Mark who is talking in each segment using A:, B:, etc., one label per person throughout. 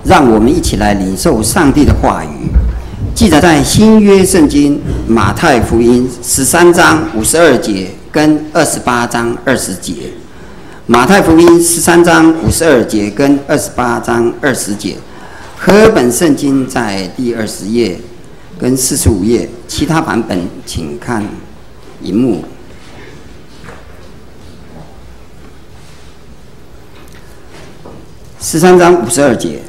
A: 让我们一起来领受上帝的话语。记载在新约圣经马太福音13章52节跟28章20节。马太福音13章52节跟28章20节。和本圣经在第20页跟45页，其他版本请看荧幕。13章52节，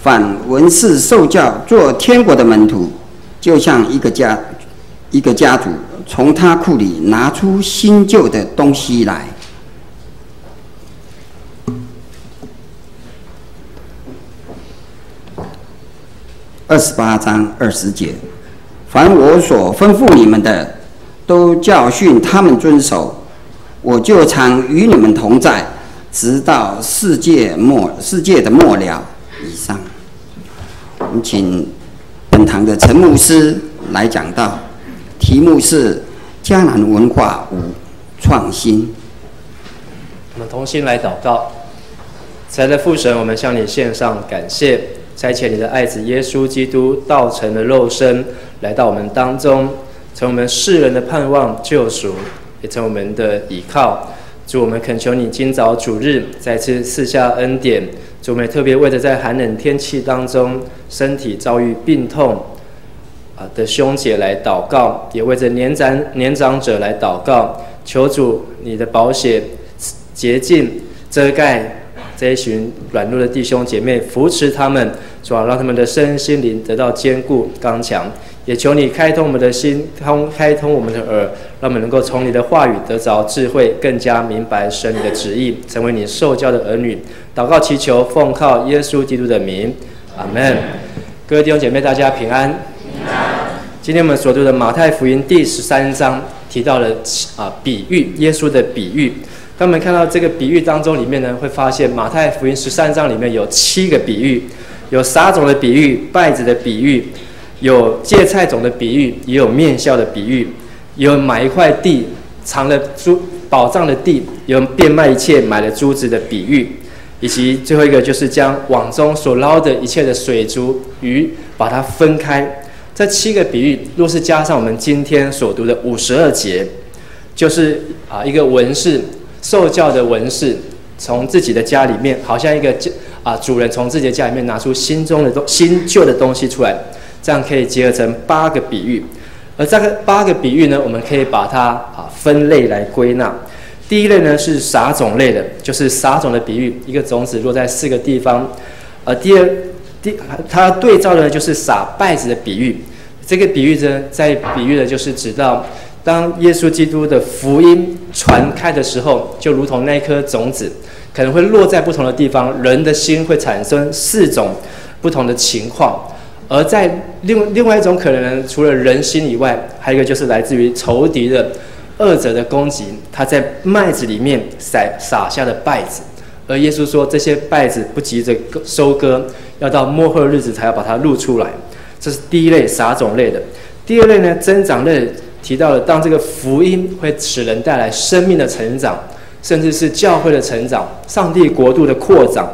A: 凡文士受教做天国的门徒，就像一个家主从他库里拿出新旧的东西来。28章20节，凡我所吩咐你们的，都教训他们遵守，我就常与你们同在，直到世界的末了。以上，我们请本堂的陈牧师来讲道，题目是迦南文化5创新。
B: 我们同心来祷告。慈爱的父神，我们向你献上感谢，差遣你的爱子耶稣基督道成了肉身，来到我们当中，成为我们世人的盼望救赎，也成为我们的倚靠。主，我们恳求你今早主日再次赐下恩典。主，我们也特别为着在寒冷天气当中身体遭遇病痛的兄姐来祷告，也为着年长者来祷告。求主你的宝血洁净遮盖这一群软弱的弟兄姐妹，扶持他们，主要让他们的身心灵得到坚固刚强。也求你开通我们的心，开通我们的耳，让我们能够从你的话语得着智慧，更加明白神你的旨意，成为你受教的儿女。祷告祈求，奉靠耶稣基督的名，阿们。各位弟兄姐妹，大家平安。今天我们所读的马太福音第13章提到了比喻，耶稣的比喻。当我们看到这个比喻当中里面呢，会发现马太福音13章里面有7个比喻，有撒种的比喻、稗子的比喻，有芥菜种的比喻，也有面笑的比喻，有买一块地藏了宝藏的地，有变卖一切买了珠子的比喻，以及最后一个就是将网中所捞的一切的水族鱼把它分开。这7个比喻，若是加上我们今天所读的52节，就是一个文士受教的文士，从自己的家里面，好像一个主人从自己的家里面拿出新旧的东西出来，这样可以结合成8个比喻。而这个8个比喻呢，我们可以把它分类来归纳。第一类呢是撒种类的，就是撒种的比喻，一个种子落在4个地方。它对照的就是撒稗子的比喻。这个比喻呢，在比喻的就是指到当耶稣基督的福音传开的时候，就如同那颗种子可能会落在不同的地方，人的心会产生4种不同的情况。而在另外一种可能，除了人心以外，还有一个就是来自于仇敌的恶者的攻击，他在麦子里面撒下的稗子。而耶稣说，这些稗子不急着收割，要到末后日子才要把它露出来。这是第一类撒种类的。第二类呢，增长类提到了，当这个福音会使人带来生命的成长，甚至是教会的成长，上帝国度的扩展。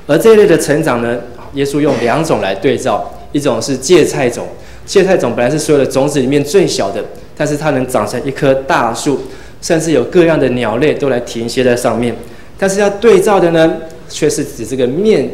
B: 而这一类的成长呢，耶稣用2种来对照，一种是芥菜种。芥菜种本来是所有的种子里面最小的，但是它能长成一棵大树，甚至有各样的鸟类都来停歇在上面。但是要对照的呢，却是指这个面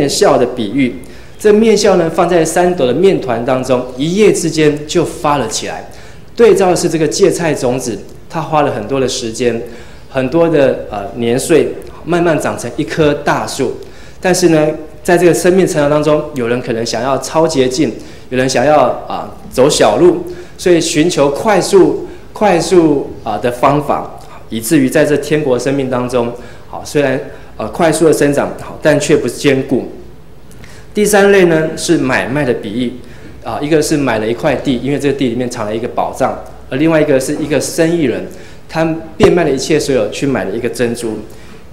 B: 笑的比喻。这面笑呢，放在3斗的面团当中，一夜之间就发了起来。对照的是这个芥菜种子，它花了很多的时间，很多的年岁，慢慢长成一棵大树。但是呢，在这个生命成长当中，有人可能想要超捷径，有人想要走小路，所以寻求快速的方法，以至于在这天国生命当中，虽然快速的生长，但却不坚固。第3类呢是买卖的比喻，一个是买了一块地，因为这个地里面藏了一个宝藏；而另外一个是一个生意人，他变卖了一切所有去买了一个珍珠。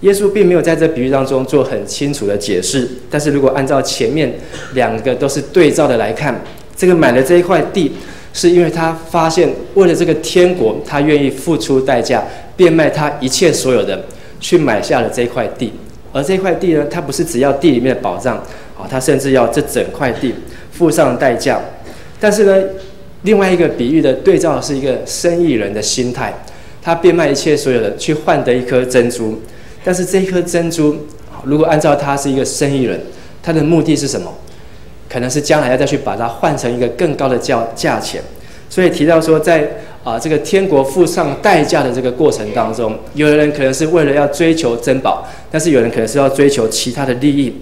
B: 耶稣并没有在这比喻当中做很清楚的解释，但是如果按照前面2个都是对照的来看，这个买了这一块地，是因为他发现为了这个天国，他愿意付出代价，变卖他一切所有的，去买下了这一块地。而这块地呢，他不是只要地里面的宝藏，他甚至要这整块地，付上代价。但是呢，另外一个比喻的对照是一个生意人的心态，他变卖一切所有的，去换得一颗珍珠。但是这一颗珍珠，如果按照他是一个生意人，他的目的是什么？可能是将来要再去把它换成一个更高的价钱。所以提到说，在这个天国付上代价的这个过程当中，有的人可能是为了要追求珍宝，但是有人可能是要追求其他的利益，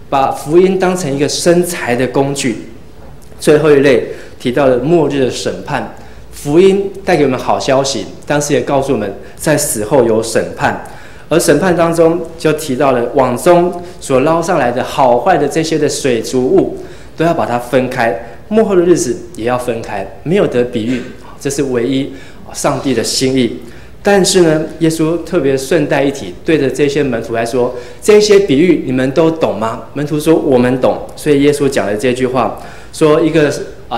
B: 把福音当成一个生财的工具。最后一类提到了末日的审判，福音带给我们好消息，当时也告诉我们在死后有审判，而审判当中就提到了网中所捞上来的好坏的这些的水族物，都要把它分开，末后的日子也要分开，没有得比喻，这是唯一上帝的心意。但是呢，耶稣特别顺带一提，对着这些门徒来说，这些比喻你们都懂吗？门徒说我们懂。所以耶稣讲了这句话，说一个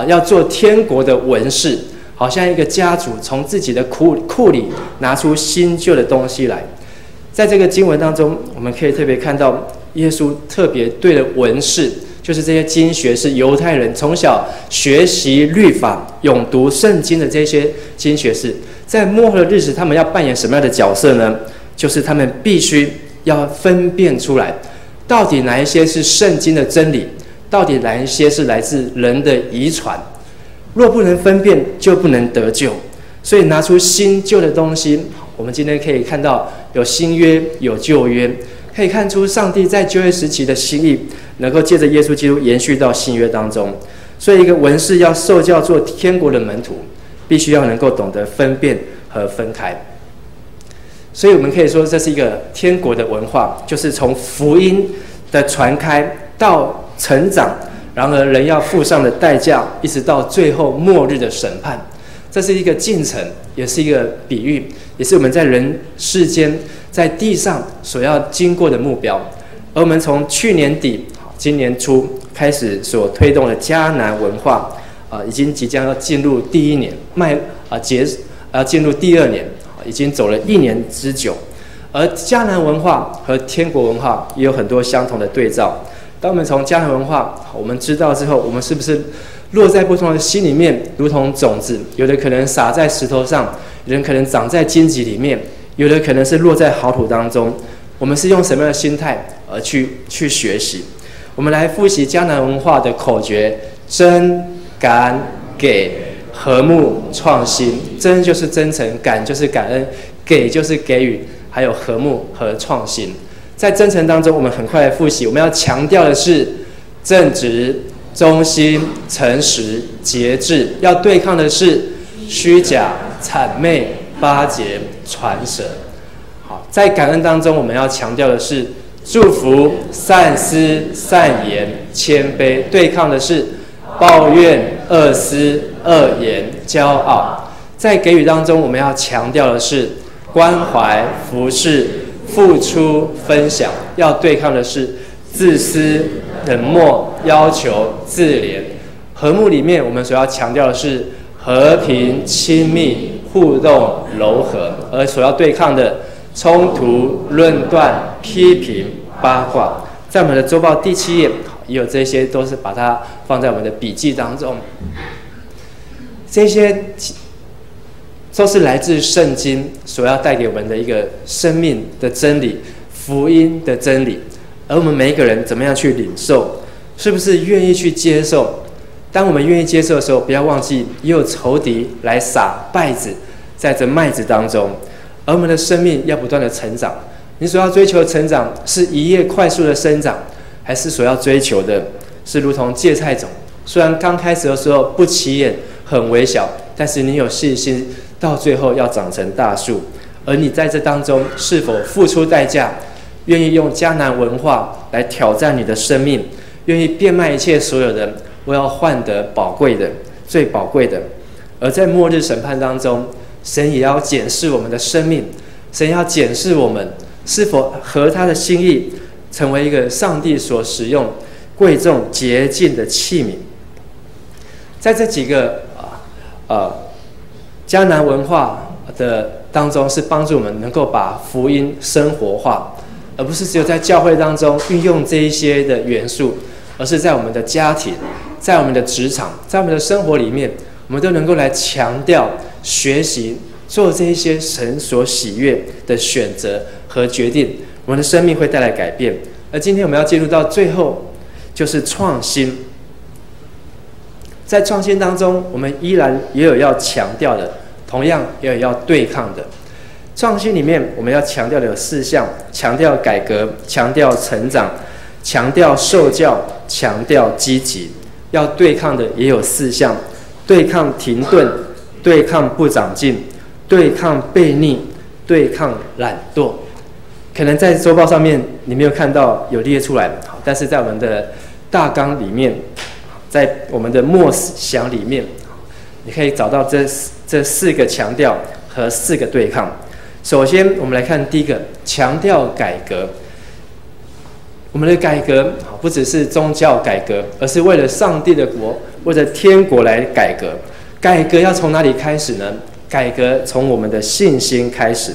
B: 要做天国的文士，好像一个家主从自己的库里拿出新旧的东西来。在这个经文当中，我们可以特别看到耶稣特别对了文士，就是这些经学士、犹太人从小学习律法、永读圣经的这些经学士，在末后的日子，他们要扮演什么样的角色呢？就是他们必须要分辨出来，到底哪一些是圣经的真理，到底哪一些是来自人的遗传。若不能分辨，就不能得救。所以拿出新旧的东西，我们今天可以看到有新约，有旧约，可以看出上帝在旧约时期的心意，能够借着耶稣基督延续到新约当中。所以一个文士要受教做天国的门徒，必须要能够懂得分辨和分开。所以我们可以说，这是一个天国的文化，就是从福音的传开到成长，然而人要付上的代价，一直到最后末日的审判。这是一个进程，也是一个比喻，也是我们在人世间在地上所要经过的目标。而我们从去年底今年初开始所推动的迦南文化，已经即将要进入第一年，进入第二年，已经走了1年之久。而迦南文化和天国文化也有很多相同的对照。当我们从迦南文化我们知道之后，我们是不是落在不同的心里面，如同种子，有的可能撒在石头上，有人可能长在荆棘里面，有的可能是落在好土当中。我们是用什么样的心态而去学习？我们来复习迦南文化的口诀：真、感、给、和睦、创新。真就是真诚，感就是感恩，给就是给予，还有和睦和创新。在真诚当中，我们很快来复习，我们要强调的是正直、忠心、诚实、节制，要对抗的是虚假、谄媚、巴结、传舌。好，在感恩当中，我们要强调的是祝福、善思、善言、谦卑，对抗的是抱怨、恶思、恶言、骄傲。在给予当中，我们要强调的是关怀、服侍、付出、分享，要对抗的是自私、冷漠、要求、自怜。和睦里面，我们所要强调的是和平、亲密、互动、柔和，而所要对抗的冲突、论断、批评、八卦。在我们的周报第7页也有这些，都是把它放在我们的笔记当中。这些都是来自圣经所要带给我们的一个生命的真理、福音的真理。而我们每一个人怎么样去领受，是不是愿意去接受？当我们愿意接受的时候，不要忘记也有仇敌来撒稗子在这麦子当中。而我们的生命要不断的成长。你所要追求的成长，是一夜快速的生长，还是所要追求的是如同芥菜种，虽然刚开始的时候不起眼，很微小，但是你有信心，到最后要长成大树。而你在这当中是否付出代价，愿意用迦南文化来挑战你的生命，愿意变卖一切所有的，我要换得宝贵的、最宝贵的。而在末日审判当中，神也要检视我们的生命，神要检视我们是否合他的心意，成为一个上帝所使用贵重洁净的器皿。在这几个迦南文化的当中，是帮助我们能够把福音生活化。而不是只有在教会当中运用这一些的元素，而是在我们的家庭、在我们的职场、在我们的生活里面，我们都能够来强调、学习做这一些神所喜悦的选择和决定，我们的生命会带来改变。而今天我们要进入到最后，就是创新。在创新当中，我们依然也有要强调的，同样也有要对抗的。创新里面，我们要强调的有4项：强调改革，强调成长，强调受教，强调积极。要对抗的也有4项：对抗停顿，对抗不长进，对抗悖逆，对抗懒惰。可能在周报上面你没有看到有列出来，但是在我们的大纲里面，在我们的默想里面，你可以找到这4个强调和4个对抗。首先，我们来看第一个，强调改革。我们的改革不只是宗教改革，而是为了上帝的国，为了天国来改革。改革要从哪里开始呢？改革从我们的信心开始。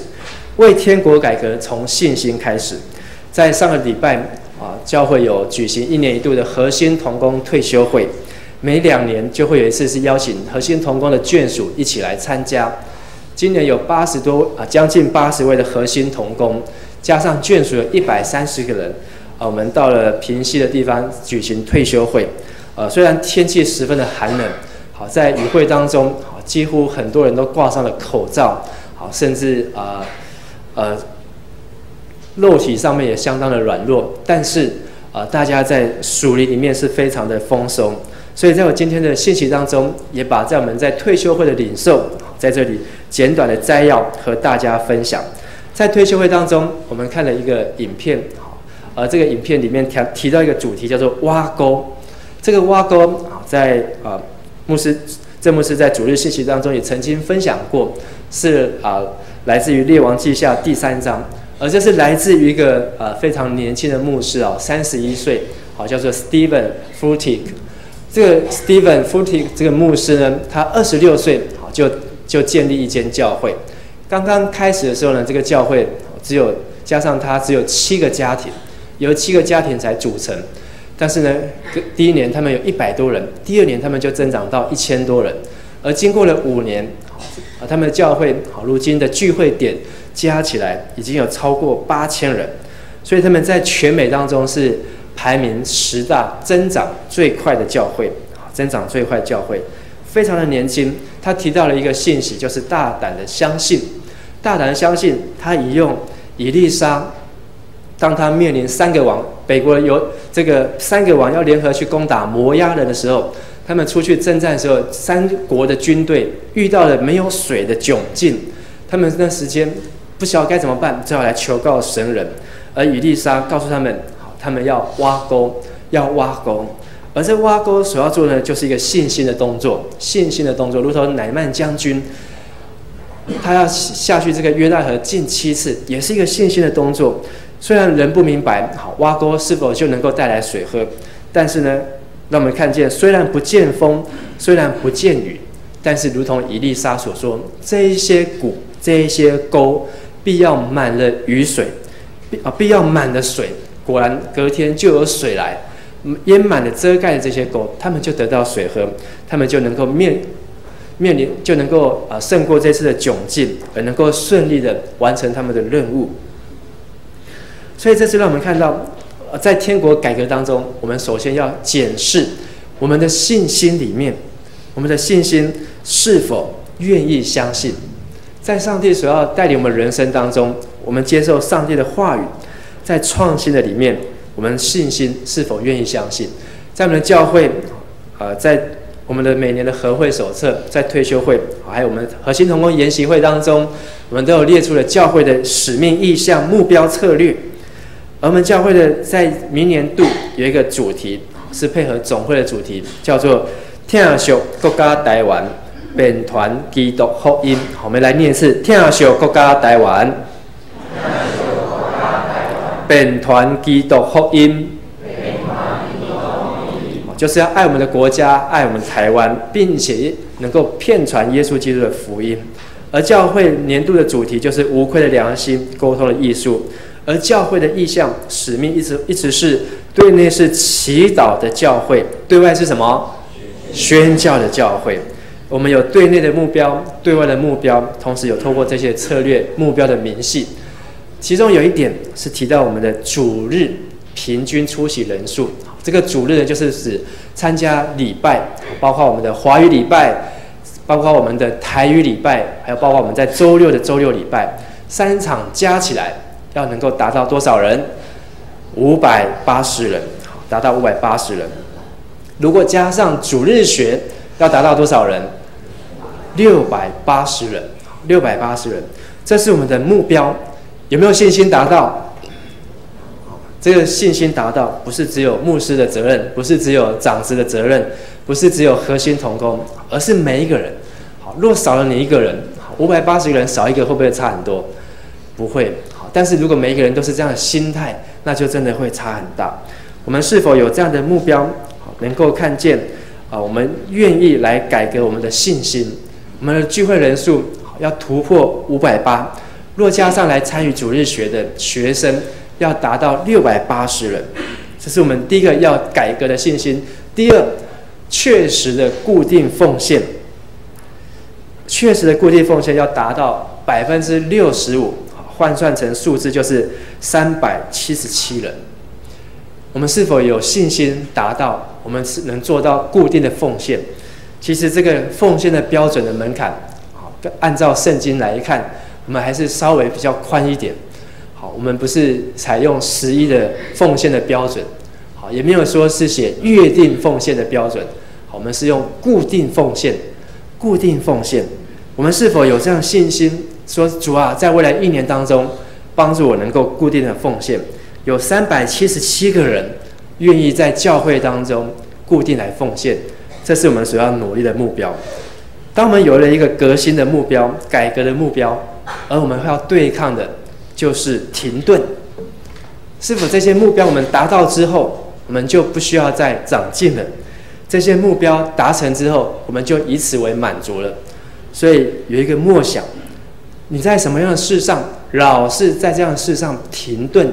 B: 为天国改革从信心开始。在上个礼拜教会有举行1年1度的核心同工退休会，每2年就会有一次是邀请核心同工的眷属一起来参加。今年有将近80位的核心同工，加上眷属有130个人。我们到了平溪的地方举行退休会。虽然天气十分的寒冷，在与会当中，几乎很多人都挂上了口罩，甚至肉体上面也相当的软弱，但是大家在属灵里面是非常的丰收。所以在我今天的信息当中，也把在我们在退休会的领受，在这里简短的摘要和大家分享。在退休会当中，我们看了一个影片，这个影片里面提到一个主题叫做挖沟。这个挖沟在郑牧师在主日信息当中也曾经分享过，是来自于列王记下第3章。而这是来自于一个非常年轻的牧师31岁，叫做 Stephen Furtick。这个 Stephen Furtick 这个牧师呢，他26岁就建立一间教会。刚刚开始的时候呢，这个教会加上他只有7个家庭，由7个家庭才组成。但是呢，第1年他们有100多人，第2年他们就增长到1000多人。而经过了5年，他们的教会如今的聚会点加起来已经有超过8000人，所以他们在全美当中是排名10大增长最快的教会，非常的年轻。他提到了一个信息，就是大胆的相信。他引用以利沙，当他面临3个王，北国有这个3个王要联合去攻打摩押人的时候，他们出去征战的时候，3国的军队遇到了没有水的窘境，他们那时间不晓得该怎么办，只好来求告神人。而以利沙告诉他们，他们要挖沟。而这挖沟所要做的就是一个信心的动作，如同乃曼将军，他要下去这个约旦河进7次，也是一个信心的动作。虽然人不明白，挖沟是否就能够带来水喝，但是呢，让我们看见，虽然不见风，虽然不见雨，但是如同以利沙所说，这一些谷，这一些沟，必要满了雨水，必要满了水。果然隔天就有水来，淹满了遮盖的这些沟，他们就得到水喝，他们就能够面临就能够胜过这次的窘境，而能够顺利的完成他们的任务。所以这次让我们看到，在天国改革当中，我们首先要检视我们的信心里面，我们的信心是否愿意相信，在上帝所要带领我们人生当中，我们接受上帝的话语，在创新的里面，我们信心是否愿意相信？在我们的教会，在我们的每年的合会手册，在退休会，还有我们核心同工研习会当中，我们都有列出了教会的使命、意向、目标、策略。而我们教会的在明年度有一个主题，是配合总会的主题，叫做“疼惜国家台湾，遍传基督福音”。我们来念一次：“疼惜国家台湾，遍传基督福音”。就是要爱我们的国家，爱我们台湾，并且能够遍传耶稣基督的福音。而教会年度的主题就是无愧的良心，沟通的艺术。而教会的意向、使命一直是对内是祈祷的教会，对外是什么？宣教的教会。我们有对内的目标，对外的目标，同时有透过这些策略目标的明细。其中有一点是提到我们的主日平均出席人数。这个主日呢，就是指参加礼拜，包括我们的华语礼拜，包括我们的台语礼拜，还有包括我们在周六的周六礼拜，3场加起来要能够达到多少人？580人，达到580人。如果加上主日学，要达到多少人？680人，680人，这是我们的目标。有没有信心达到？这个信心达到，不是只有牧师的责任，不是只有长子的责任，不是只有核心同工，而是每一个人。好，若少了你一个人，580个人少一个，会不会差很多？不会。好，但是如果每一个人都是这样的心态，那就真的会差很大。我们是否有这样的目标，能够看见我们愿意来改革我们的信心？我们的聚会人数要突破580，若加上来参与主日学的学生，要达到680人。这是我们第一个要改革的信心。第二，确实的固定奉献，确实的固定奉献要达到65%，换算成数字就是377人。我们是否有信心达到我们是能做到固定的奉献？其实这个奉献的标准的门槛，按照圣经来看，我们还是稍微比较宽一点。好，我们不是采用11的奉献的标准，好，也没有说是写约定奉献的标准。好，我们是用固定奉献，固定奉献。我们是否有这样信心，说主啊，在未来1年当中，帮助我能够固定的奉献？有377个人愿意在教会当中固定来奉献，这是我们所要努力的目标。当我们有了一个革新的目标、改革的目标，而我们要对抗的就是停顿。是否这些目标我们达到之后，我们就不需要再长进了？这些目标达成之后，我们就以此为满足了。所以有一个默想，你在什么样的事上老是在这样的事上停顿？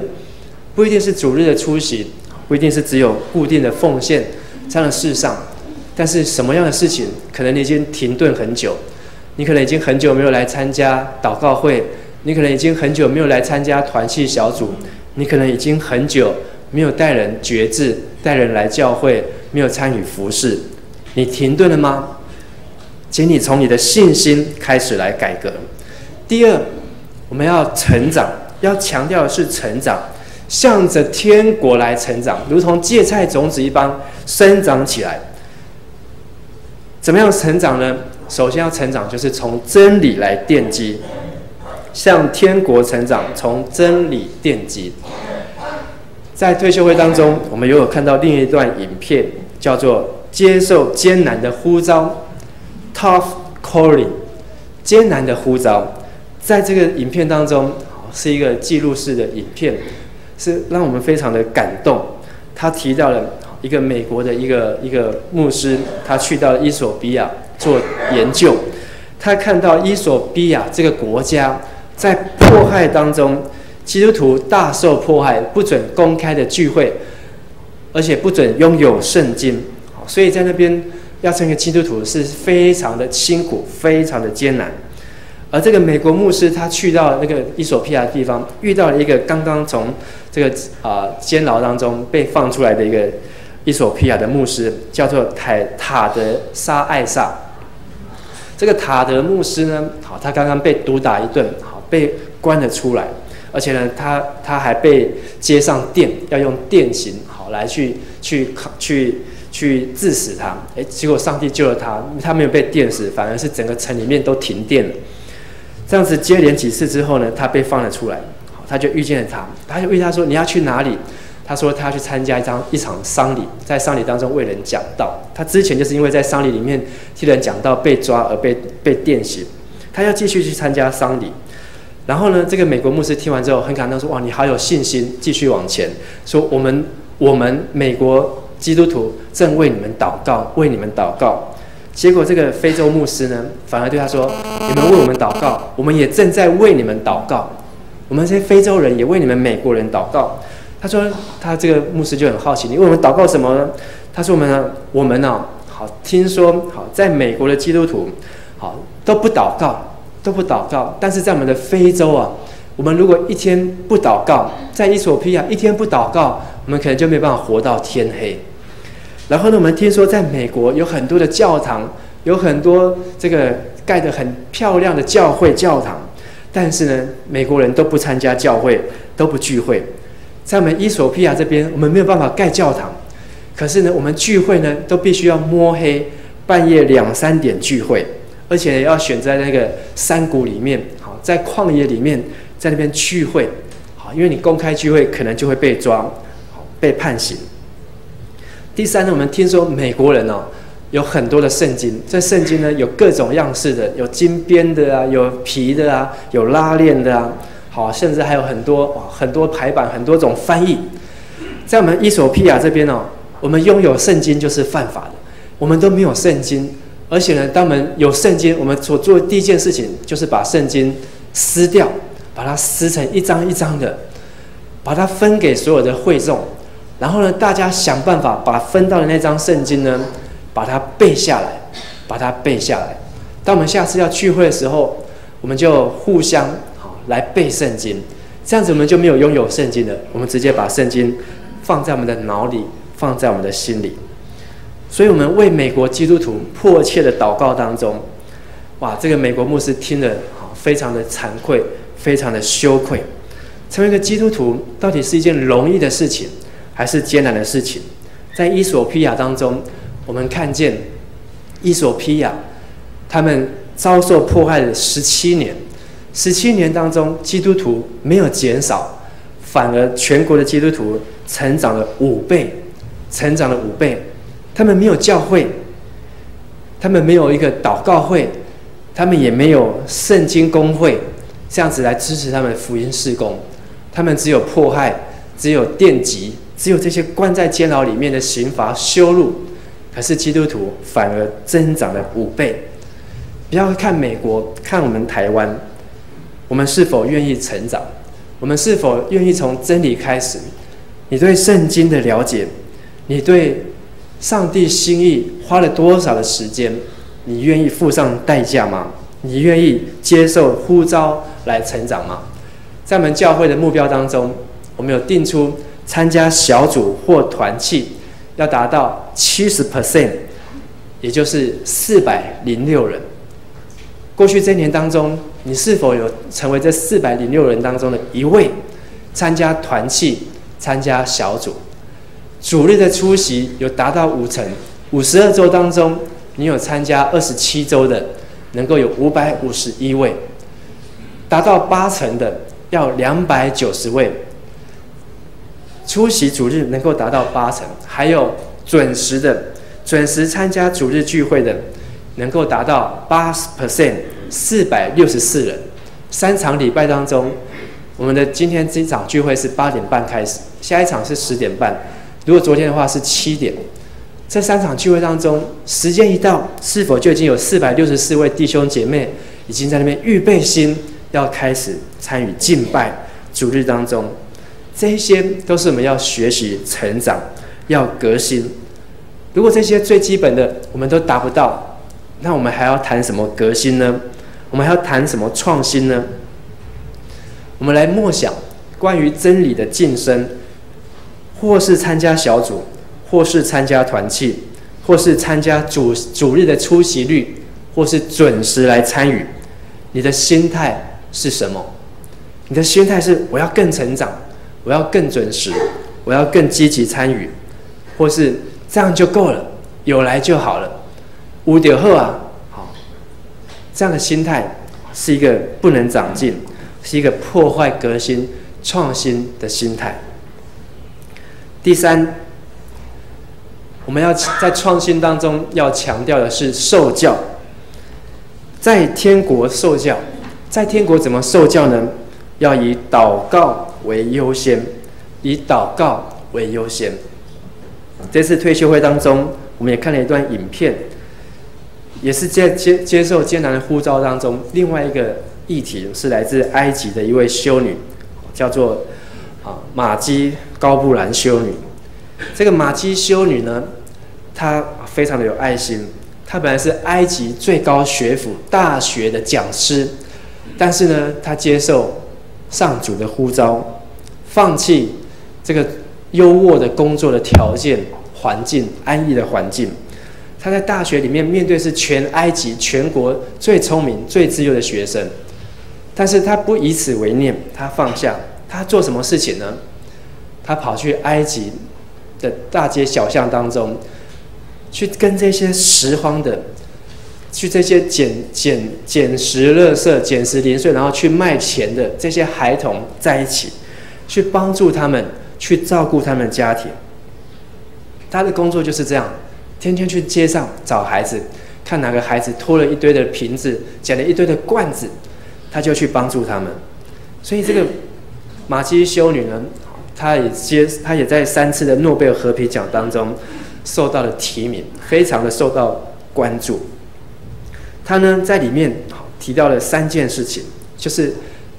B: 不一定是主日的出席，不一定是只有固定的奉献这样的事上，但是什么样的事情，可能你已经停顿很久，你可能已经很久没有来参加祷告会，你可能已经很久没有来参加团契小组，你可能已经很久没有带人决志，带人来教会，没有参与服事，你停顿了吗？请你从你的信心开始来改革。第二，我们要成长，要强调的是成长。向着天国来成长，如同芥菜种子一般生长起来。怎么样成长呢？首先要成长，就是从真理来奠基，向天国成长，从真理奠基。在退休会当中，我们也有看到另一段影片，叫做《接受艰难的呼召》（Tough Calling）。艰难的呼召，在这个影片当中是一个记录式的影片。是让我们非常的感动。他提到了一个美国的一个牧师，他去到伊索比亚做研究，他看到伊索比亚这个国家在迫害当中，基督徒大受迫害，不准公开的聚会，而且不准拥有圣经，所以在那边要成为基督徒是非常的辛苦，非常的艰难。而这个美国牧师他去到那个伊索比亚的地方，遇到了一个刚刚从这个监牢当中被放出来的一个伊索比亚的牧师，叫做塔德沙艾萨。这个塔德牧师呢，他刚刚被毒打一顿，被关了出来，而且呢，他还被接上电，要用电刑来去致死他。结果上帝救了他，他没有被电死，反而是整个城里面都停电了。这样子接连几次之后呢，他被放了出来，他就遇见了他就问他说：“你要去哪里？”他说他要去参加一场丧礼，在丧礼当中为人讲道。他之前就是因为在丧礼里面替人讲道被抓而被电刑，他要继续去参加丧礼。然后呢，这个美国牧师听完之后很感动，说：“哇，你好有信心，继续往前。说我们美国基督徒正为你们祷告，为你们祷告。”结果这个非洲牧师呢，反而对他说：“你们为我们祷告，我们也正在为你们祷告。”我们这些非洲人也为你们美国人祷告。他说，他这个牧师就很好奇，你为我们祷告什么呢？他说我们呢，好，听说好，在美国的基督徒，好都不祷告，但是在我们的非洲啊，我们如果一天不祷告，在伊索比亚一天不祷告，我们可能就没办法活到天黑。然后呢，我们听说在美国有很多的教堂，有很多这个盖得很漂亮的教堂，但是呢，美国人都不参加教会，都不聚会。在我们伊索比亚这边，我们没有办法盖教堂，可是呢，我们聚会呢都必须要摸黑，半夜2、3点聚会，而且要选在那个山谷里面，好，在旷野里面，在那边聚会，好，因为你公开聚会可能就会被抓，好，被判刑。第三呢，我们听说美国人有很多的圣经，这圣经呢有各种样式的，有金边的啊，有皮的啊，有拉链的啊。好，甚至还有很多排版，很多种翻译。在我们伊索比亚这边我们拥有圣经就是犯法的，我们都没有圣经，而且呢，当我们有圣经，我们所做的第一件事情就是把圣经撕掉，把它撕成一张一张的，把它分给所有的会众，然后呢，大家想办法把分到的那张圣经呢，把它背下来。当我们下次要聚会的时候，我们就互相来背圣经，这样子我们就没有拥有圣经了，我们直接把圣经放在我们的脑里，放在我们的心里。所以我们为美国基督徒迫切的祷告当中，哇，这个美国牧师听了非常的惭愧，非常的羞愧。成为一个基督徒到底是一件容易的事情，还是艰难的事情？在伊索比亚当中，我们看见伊索比亚他们遭受迫害了17年。17年当中，基督徒没有减少，反而全国的基督徒成长了5倍，他们没有教会，他们没有一个祷告会，他们也没有圣经公会，这样子来支持他们福音事工。他们只有迫害，只有电击，只有这些关在监牢里面的刑罚羞辱。可是基督徒反而增长了5倍。不要看美国，看我们台湾。我们是否愿意成长？我们是否愿意从真理开始？你对圣经的了解，你对上帝心意花了多少的时间？你愿意付上代价吗？你愿意接受呼召来成长吗？在我们教会的目标当中，我们有定出参加小组或团契要达到70%，也就是406人。过去这1年当中，你是否有成为这406人当中的一位，参加团契、参加小组？主日的出席有达到50%，52周当中，你有参加27周的，能够有551位；达到80%的要290位。出席主日能够达到80%，还有准时参加主日聚会的，能够达到80%。464人，3场礼拜当中，我们的今天这场聚会是8点半开始，下一场是10点半。如果昨天的话是7点。这3场聚会当中，时间一到，是否就已经有464位弟兄姐妹已经在那边预备心，要开始参与敬拜主日当中？这一些都是我们要学习成长，要革新。如果这些最基本的我们都达不到，那我们还要谈什么革新呢？我们还要谈什么创新呢？我们来默想关于真理的晋升，或是参加小组，或是参加团契，或是参加主日的出席率，或是准时来参与。你的心态是什么？你的心态是我要更成长，我要更准时，我要更积极参与，或是这样就够了，有来就好了，有就好啊。好，这样的心态是一个不能长进，是一个破坏革新、创新的心态。第三，我们要在创新当中要强调的是受教，在天国受教。在天国怎么受教呢？要以祷告为优先，以祷告为优先。这次退休会当中，我们也看了一段影片，也是接受艰难的呼召当中，另外一个议题是来自埃及的一位修女叫做玛基高布兰修女。这个玛基修女呢，她非常的有爱心。她本来是埃及最高学府大学的讲师，但是呢，她接受上主的呼召，放弃这个优渥的工作的条件、环境、安逸的环境。她在大学里面面对是全埃及、全国最聪明、最自由的学生，但是她不以此为念，她放下。她做什么事情呢？她跑去埃及的大街小巷当中，去跟这些拾荒的，去这些捡拾垃圾、捡拾零碎，然后去卖钱的这些孩童在一起，去帮助他们，去照顾他们的家庭。他的工作就是这样，天天去街上找孩子，看哪个孩子拖了一堆的瓶子，捡了一堆的罐子，他就去帮助他们。所以这个玛基修女呢，她也在3次的诺贝尔和平奖当中受到了提名，非常的受到关注。他呢在里面提到了3件事情，就是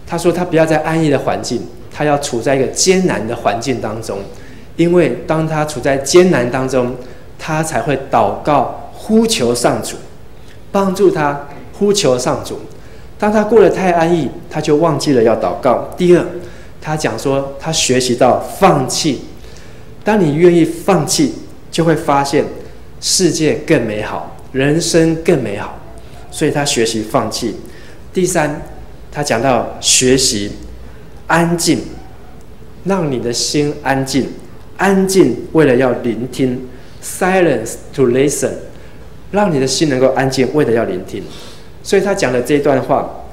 B: 他说他不要在安逸的环境，他要处在一个艰难的环境当中，因为当他处在艰难当中，他才会祷告呼求上主，帮助他呼求上主。当他过得太安逸，他就忘记了要祷告。第二，他讲说他学习到放弃，当你愿意放弃，就会发现世界更美好，人生更美好，所以他学习放弃。第三，他讲到学习安静，让你的心安静，安静为了要聆听 ，silence to listen， 让你的心能够安静，为了要聆听。所以他讲的这一段话，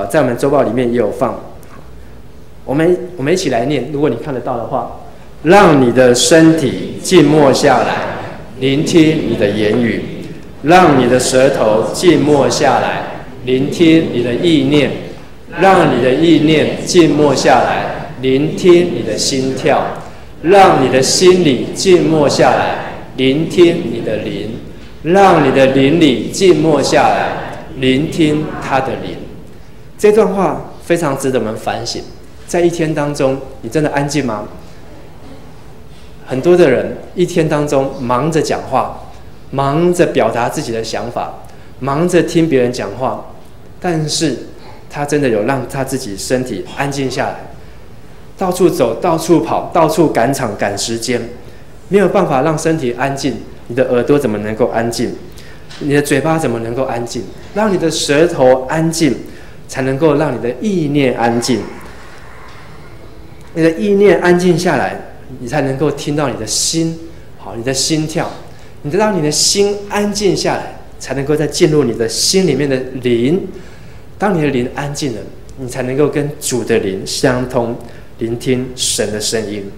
B: 在我们周报里面也有放，我们一起来念，如果你看得到的话。让你的身体静默下来，聆听你的言语；让你的舌头静默下来，聆听你的意念；让你的意念静默下来，聆听你的心跳；让你的心里静默下来，聆听你的灵；让你的灵里静默下来，聆听他的灵。这段话非常值得我们反省。在一天当中，你真的安静吗？很多的人一天当中忙着讲话，忙着表达自己的想法，忙着听别人讲话，但是他真的有让他自己身体安静下来？到处走，到处跑，到处赶场赶时间，没有办法让身体安静，你的耳朵怎么能够安静？你的嘴巴怎么能够安静？让你的舌头安静，才能够让你的意念安静。你的意念安静下来，你才能够听到你的心，好，你的心跳。你让你的心安静下来，才能够再进入你的心里面的灵。当你的灵安静了，你才能够跟主的灵相通，聆听神的声音。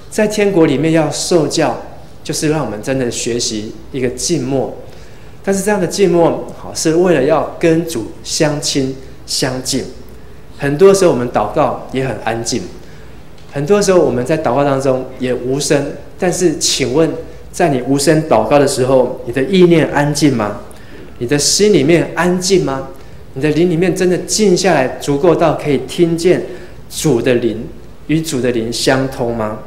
B: 在天国里面要受教，就是让我们真的学习一个静默。但是这样的静默，好，是为了要跟主相亲相近。很多时候我们祷告也很安静，很多时候我们在祷告当中也无声。但是请问，在你无声祷告的时候，你的意念安静吗？你的心里面安静吗？你的灵里面真的静下来，足够到可以听见主的灵，与主的灵相通吗？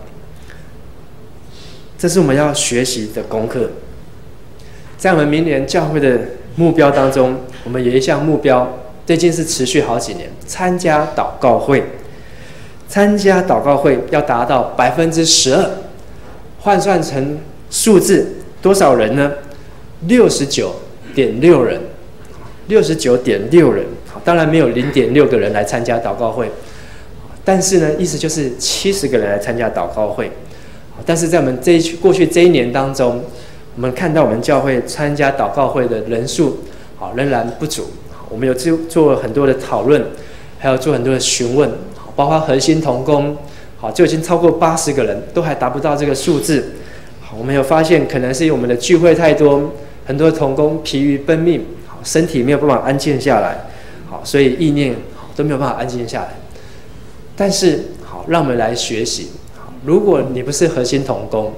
B: 这是我们要学习的功课。在我们明年教会的目标当中，我们有一项目标，这件事持续好几年，参加祷告会。参加祷告会要达到12%，换算成数字多少人呢？69.6人，69.6人。当然没有0.6个人来参加祷告会，但是呢，意思就是70个人来参加祷告会。但是在我们过去这一年当中，我们看到我们教会参加祷告会的人数，仍然不足。我们有做很多的讨论，还有做很多的询问，包括核心同工，就已经超过80个人，都还达不到这个数字。我们有发现，可能是我们的聚会太多，很多同工疲于奔命，身体没有办法安静下来，所以意念都没有办法安静下来。但是，让我们来学习。如果你不是核心同工，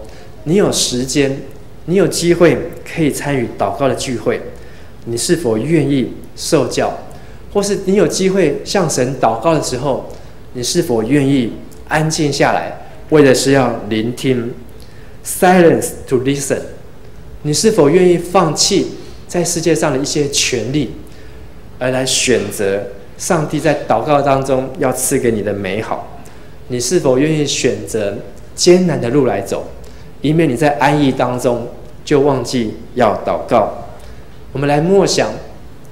B: 你有时间，你有机会可以参与祷告的聚会，你是否愿意受教？或是你有机会向神祷告的时候，你是否愿意安静下来，为的是要聆听 ？Silence to listen。你是否愿意放弃在世界上的一些权利，而来选择上帝在祷告当中要赐给你的美好？你是否愿意选择艰难的路来走，以免你在安逸当中就忘记要祷告？我们来默想，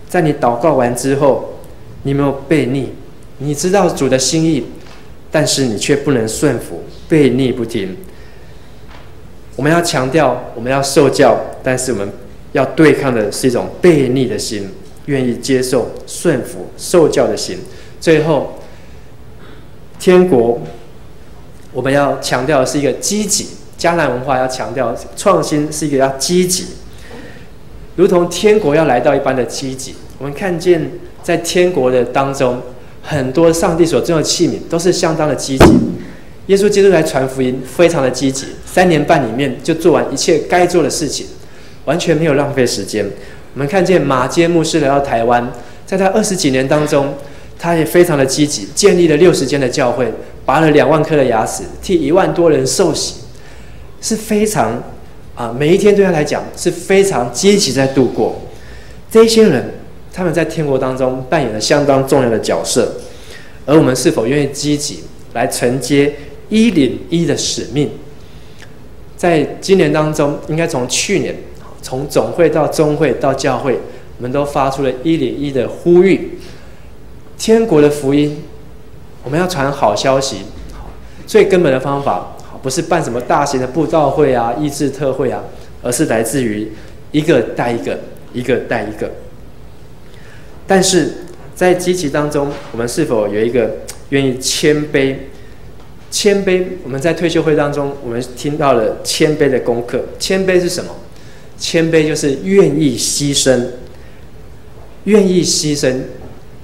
B: 在你祷告完之后，你有没有悖逆？你知道主的心意，但是你却不能顺服，悖逆不听。我们要强调，我们要受教，但是我们要对抗的是一种悖逆的心，愿意接受、顺服、受教的心。最后，天国我们要强调的是一个积极。迦南文化要强调创新是一个要积极，如同天国要来到一般的积极。我们看见在天国的当中，很多上帝所种的器皿都是相当的积极。耶稣基督来传福音，非常的积极，3年半里面就做完一切该做的事情，完全没有浪费时间。我们看见马偕牧师来到台湾，在他20几年当中，他也非常的积极，建立了60间的教会，拔了2万颗的牙齿，替1万多人受洗，是非常每一天对他来讲是非常积极在度过。这些人，他们在天国当中扮演了相当重要的角色，而我们是否愿意积极来承接101的使命？在今年当中，应该从去年，从总会到中会到教会，我们都发出了101的呼吁。天国的福音，我们要传好消息，最根本的方法不是办什么大型的布道会啊、医治特会啊，而是来自于一个带一个，一个带一个。但是在积极当中，我们是否有一个愿意谦卑？谦卑，我们在退休会当中，我们听到了谦卑的功课。谦卑是什么？谦卑就是愿意牺牲，愿意牺牲。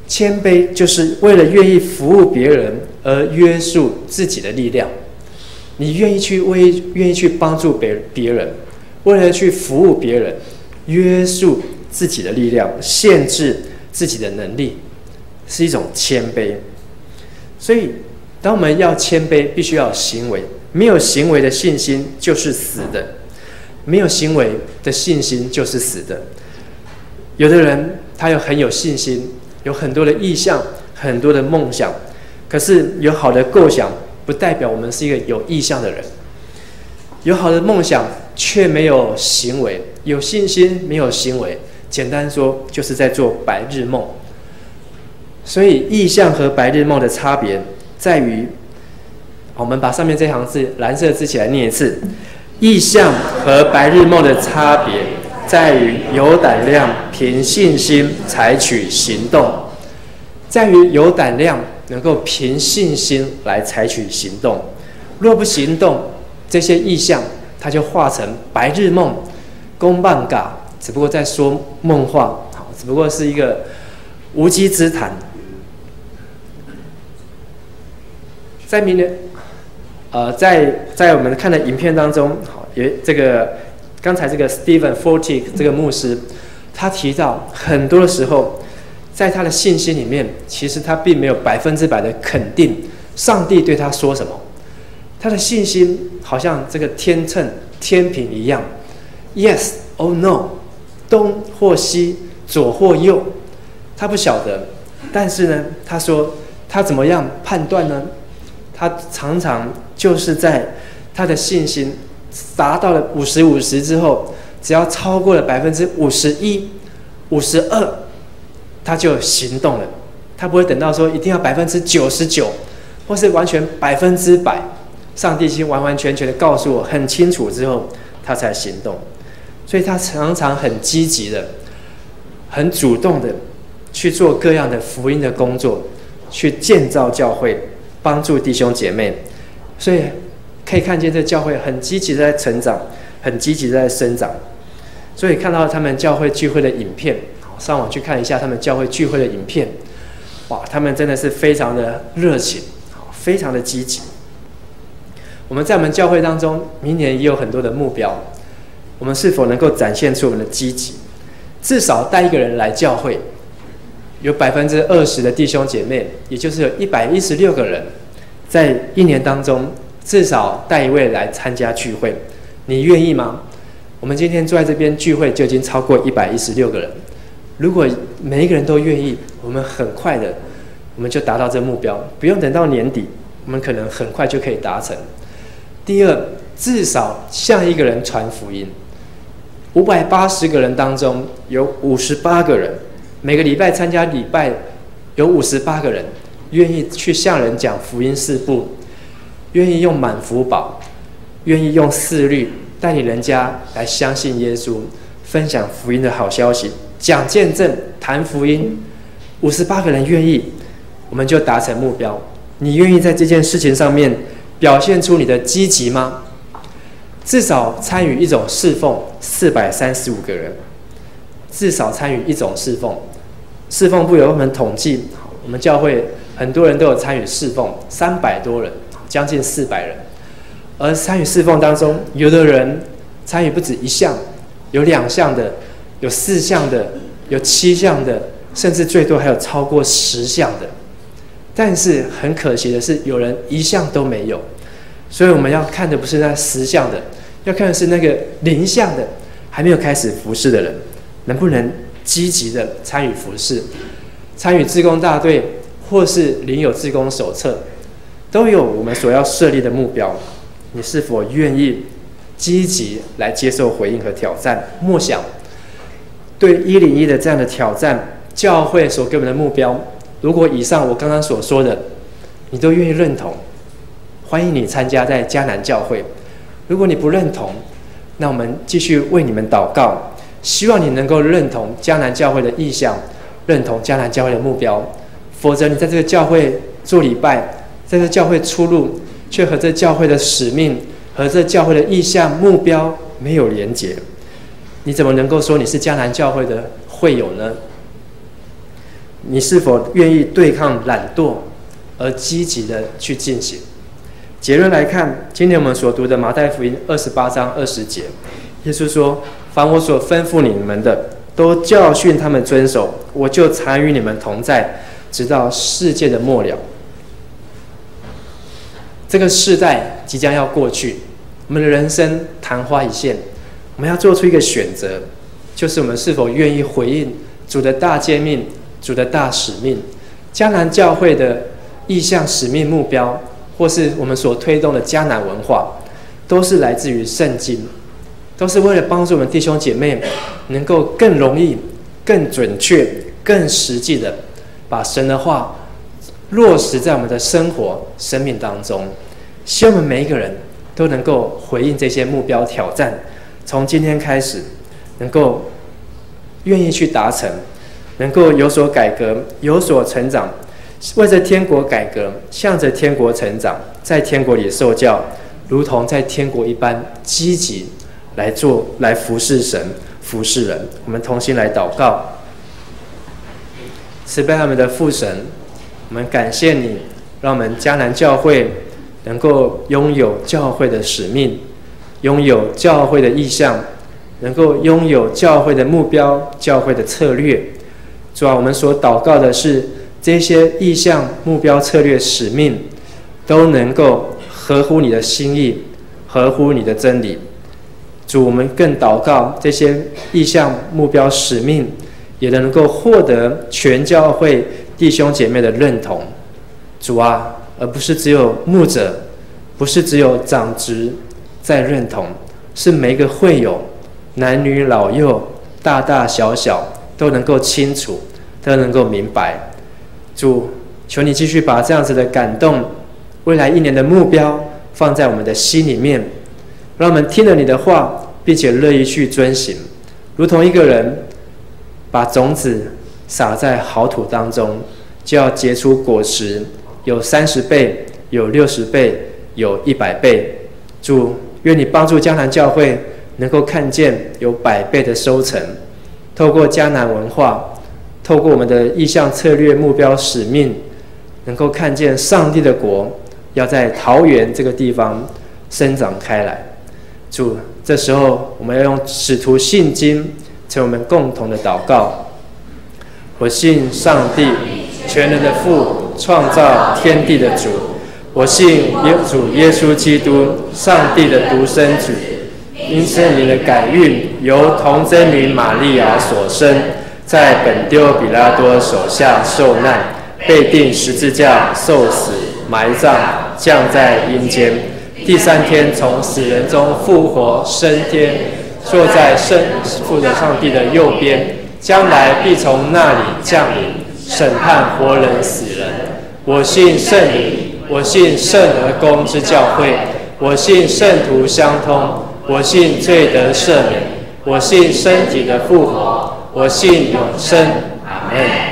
B: 谦卑就是为了愿意服务别人而约束自己的力量。你愿意去帮助别人，为了去服务别人，约束自己的力量，限制自己的能力，是一种谦卑。所以当我们要谦卑，必须要有行为，没有行为的信心就是死的，没有行为的信心就是死的。有的人他很有信心，有很多的意向，很多的梦想，可是有好的构想不代表我们是一个有意向的人。有好的梦想却没有行为，有信心没有行为，简单说就是在做白日梦。所以意向和白日梦的差别在于，我们把上面这行字蓝色字起来念一次。意向和白日梦的差别在于有胆量凭信心采取行动，在于有胆量能够凭信心来采取行动。若不行动，这些意向它就化成白日梦、公办嘎，只不过在说梦话，只不过是一个无稽之谈。在明年，在我们看的影片当中，有这个刚才这个 Stephen Furtick 这个牧师，他提到很多的时候，在他的信心里面，其实他并没有100%的肯定上帝对他说什么。他的信心好像这个天秤、天平一样 ，yes or no， 东或西，左或右，他不晓得。但是呢，他说他怎么样判断呢？他常常就是在他的信心达到了50-50之后，只要超过了51%、52%，他就行动了。他不会等到说一定要99%，或是完全100%，上帝已经完完全全的告诉我很清楚之后，他才行动。所以他常常很积极的、很主动的去做各样的福音的工作，去建造教会，帮助弟兄姐妹。所以可以看见这教会很积极的在成长，很积极的在生长。所以看到他们教会聚会的影片，上网去看一下他们教会聚会的影片，哇，他们真的是非常的热情，非常的积极。我们在我们教会当中，明年也有很多的目标，我们是否能够展现出我们的积极？至少带一个人来教会，有20%的弟兄姐妹，也就是有116个人，在一年当中至少带一位来参加聚会。你愿意吗？我们今天坐在这边聚会就已经超过116个人。如果每一个人都愿意，我们很快的我们就达到这个目标，不用等到年底，我们可能很快就可以达成。第二，至少向一个人传福音。580个人当中有58个人，每个礼拜参加礼拜有58个人愿意去向人讲福音4部，愿意用满福宝，愿意用4律带领人家来相信耶稣，分享福音的好消息，讲见证，谈福音。58个人愿意，我们就达成目标。你愿意在这件事情上面表现出你的积极吗？至少参与一种侍奉435个人，至少参与一种侍奉。侍奉部有我们统计，我们教会很多人都有参与侍奉，300多人，将近400人。而参与侍奉当中，有的人参与不止1项，有2项的，有4项的，有7项的，甚至最多还有超过10项的。但是很可惜的是，有人1项都没有。所以我们要看的不是那10项的，要看的是那个0项的，还没有开始服事的人，能不能积极的参与服事，参与志工大队，或是领有志工手册，都有我们所要设立的目标。你是否愿意积极来接受回应和挑战？默想对101的这样的挑战，教会所给我们的目标，如果以上我刚刚所说的你都愿意认同，欢迎你参加在迦南教会。如果你不认同，那我们继续为你们祷告，希望你能够认同迦南教会的意向，认同迦南教会的目标。否则你在这个教会做礼拜，在这个教会出入，却和这教会的使命和这教会的意向目标没有连结，你怎么能够说你是迦南教会的会友呢？你是否愿意对抗懒惰而积极的去进行？结论来看，今天我们所读的马太福音28章20节，耶稣说：凡我所吩咐你们的，都教训他们遵守，我就常与你们同在，直到世界的末了。这个世代即将要过去，我们的人生昙花一现，我们要做出一个选择，就是我们是否愿意回应主的大诫命，主的大使命。迦南教会的意向、使命、目标，或是我们所推动的迦南文化，都是来自于圣经，都是为了帮助我们弟兄姐妹能够更容易、更准确、更实际的把神的话落实在我们的生活、生命当中。希望我们每一个人都能够回应这些目标挑战，从今天开始能够愿意去达成，能够有所改革，有所成长，为着天国改革，向着天国成长，在天国里受教，如同在天国一般积极来做，来服侍神，服侍人。我们同心来祷告。慈悲我们的父神，我们感谢你，让我们迦南教会能够拥有教会的使命，拥有教会的意向，能够拥有教会的目标、教会的策略。主啊，我们所祷告的是这些意向、目标、策略、使命都能够合乎你的心意，合乎你的真理。主，我们更祷告这些意向、目标、使命也能够获得全教会弟兄姐妹的认同。主啊，而不是只有牧者，不是只有长职在认同，是每一个会友，男女老幼，大大小小都能够清楚，都能够明白。主，求你继续把这样子的感动，未来1年的目标放在我们的心里面，让我们听了你的话，并且乐意去遵行，如同一个人把种子撒在好土当中，就要结出果实，有30倍，有60倍，有100倍。主，愿你帮助迦南教会能够看见有100倍的收成，透过迦南文化，透过我们的意向、策略、目标、使命，能够看见上帝的国要在桃园这个地方生长开来。主，这时候我们要用使徒信经成为我们共同的祷告。我信上帝，全能的父，创造天地的主。我信主耶稣基督，上帝的独生子，因圣灵的感孕，由童贞女玛利亚所生，在本丢彼拉多手下受难，被钉十字架，受死，埋葬，降在阴间。第3天从死人中复活升天，坐在圣父的上帝的右边，将来必从那里降临，审判活人死人。我信圣灵，我信圣而公之教会，我信圣徒相通，我信罪得赦免，我信身体的复活，我信永生。阿们。